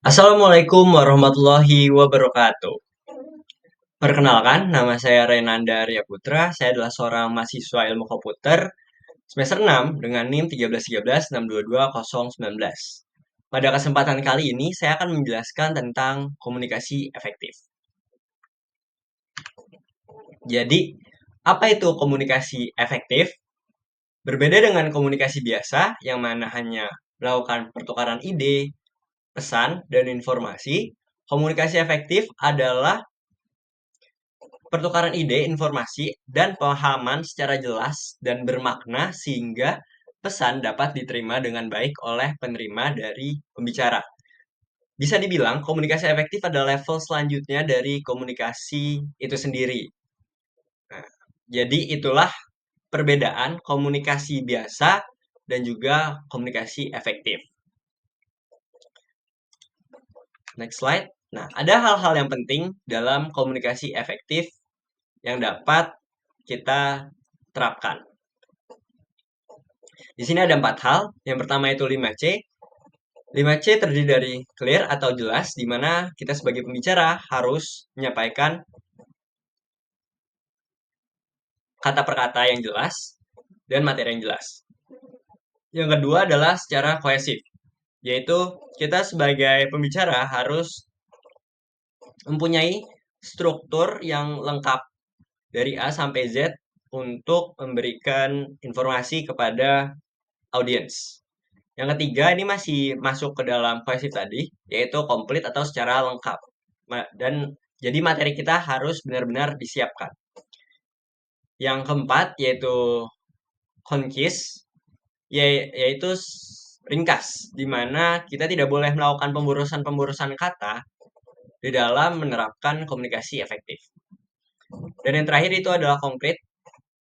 Assalamualaikum warahmatullahi wabarakatuh. Perkenalkan, nama saya Renanda Arya Putra. Saya adalah seorang mahasiswa ilmu komputer semester 6 dengan NIM 1313122 Pada kesempatan kali ini, saya akan menjelaskan tentang komunikasi efektif. Jadi, apa itu komunikasi efektif? Berbeda dengan komunikasi biasa, yang mana hanya melakukan pertukaran ide, pesan, dan informasi, komunikasi efektif adalah pertukaran ide, informasi, dan pemahaman secara jelas dan bermakna sehingga pesan dapat diterima dengan baik oleh penerima dari pembicara. Bisa dibilang komunikasi efektif adalah level selanjutnya dari komunikasi itu sendiri. Nah, jadi itulah perbedaan komunikasi biasa dan juga komunikasi efektif. Next slide. Nah, ada hal-hal yang penting dalam komunikasi efektif yang dapat kita terapkan. Di sini ada 4 hal. Yang pertama itu 5C. 5C terdiri dari clear atau jelas, di mana kita sebagai pembicara harus menyampaikan kata per kata yang jelas dan materi yang jelas. Yang kedua adalah secara kohesif, yaitu kita sebagai pembicara harus mempunyai struktur yang lengkap dari A sampai Z untuk memberikan informasi kepada audiens. Yang ketiga, ini masih masuk ke dalam kohesif tadi, yaitu komplit atau secara lengkap. Dan jadi materi kita harus benar-benar disiapkan. Yang keempat, yaitu concise, yaitu ringkas, di mana kita tidak boleh melakukan pemburusan-pemburusan kata di dalam menerapkan komunikasi efektif. Dan yang terakhir itu adalah konkret.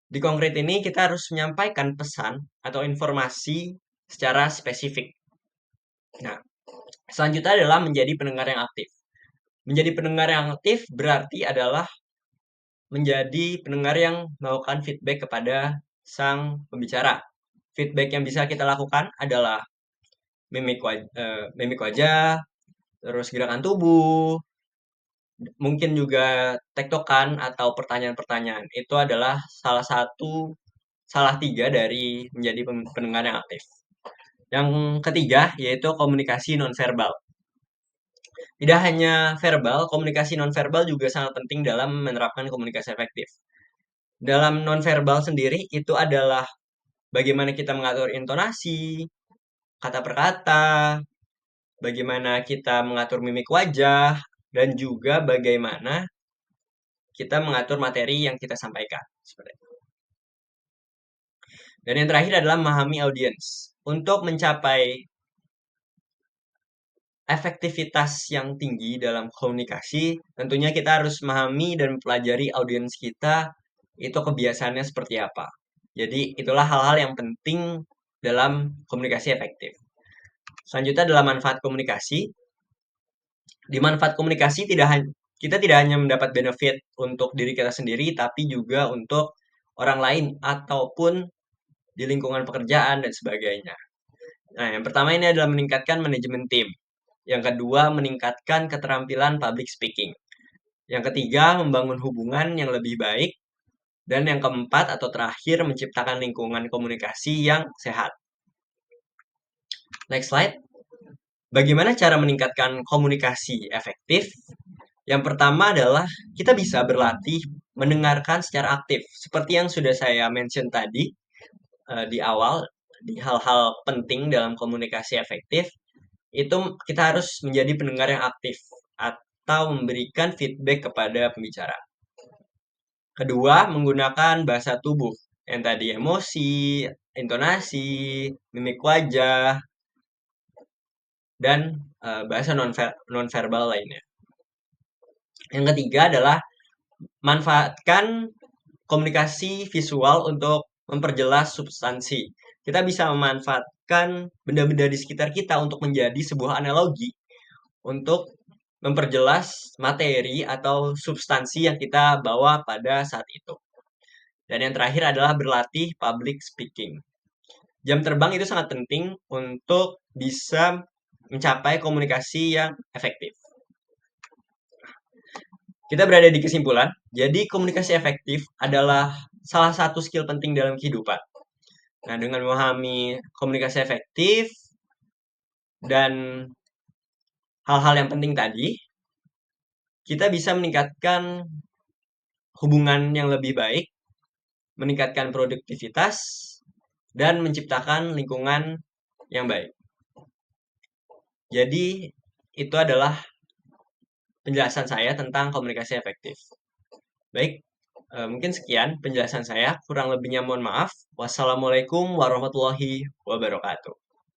Di konkret ini kita harus menyampaikan pesan atau informasi secara spesifik. Nah, selanjutnya adalah menjadi pendengar yang aktif. Menjadi pendengar yang aktif berarti adalah menjadi pendengar yang melakukan feedback kepada sang pembicara. Feedback yang bisa kita lakukan adalah mimik wajah, terus gerakan tubuh, mungkin juga tektokan atau pertanyaan-pertanyaan. Itu adalah salah tiga dari menjadi pendengar yang aktif. Yang ketiga yaitu komunikasi nonverbal. Tidak hanya verbal, komunikasi nonverbal juga sangat penting dalam menerapkan komunikasi efektif. Dalam nonverbal sendiri itu adalah bagaimana kita mengatur intonasi, kata per kata, bagaimana kita mengatur mimik wajah, dan juga bagaimana kita mengatur materi yang kita sampaikan. Seperti itu. Dan yang terakhir adalah memahami audiens. Untuk mencapai efektivitas yang tinggi dalam komunikasi, tentunya kita harus memahami dan mempelajari audiens kita itu kebiasaannya seperti apa. Jadi itulah hal-hal yang penting dalam komunikasi efektif. Selanjutnya adalah manfaat komunikasi. Di manfaat komunikasi kita tidak hanya mendapat benefit untuk diri kita sendiri, tapi juga untuk orang lain ataupun di lingkungan pekerjaan dan sebagainya. Nah, yang pertama ini adalah meningkatkan manajemen tim. Yang kedua, meningkatkan keterampilan public speaking. Yang ketiga, membangun hubungan yang lebih baik. Dan yang keempat atau terakhir, menciptakan lingkungan komunikasi yang sehat. Next slide. Bagaimana cara meningkatkan komunikasi efektif? Yang pertama adalah kita bisa berlatih mendengarkan secara aktif. Seperti yang sudah saya mention tadi di awal, di hal-hal penting dalam komunikasi efektif, itu kita harus menjadi pendengar yang aktif atau memberikan feedback kepada pembicara. Kedua, menggunakan bahasa tubuh yang tadi emosi, intonasi, mimik wajah, dan bahasa nonverbal lainnya. Yang ketiga adalah manfaatkan komunikasi visual untuk memperjelas substansi. Kita bisa memanfaatkan benda-benda di sekitar kita untuk menjadi sebuah analogi untuk memperjelas materi atau substansi yang kita bawa pada saat itu. Dan yang terakhir adalah berlatih public speaking. Jam terbang itu sangat penting untuk bisa mencapai komunikasi yang efektif. Kita berada di kesimpulan, jadi komunikasi efektif adalah salah satu skill penting dalam kehidupan. Nah, dengan memahami komunikasi efektif dan hal-hal yang penting tadi, kita bisa meningkatkan hubungan yang lebih baik, meningkatkan produktivitas, dan menciptakan lingkungan yang baik. Jadi, itu adalah penjelasan saya tentang komunikasi efektif. Baik, mungkin sekian penjelasan saya. Kurang lebihnya mohon maaf. Wassalamualaikum warahmatullahi wabarakatuh.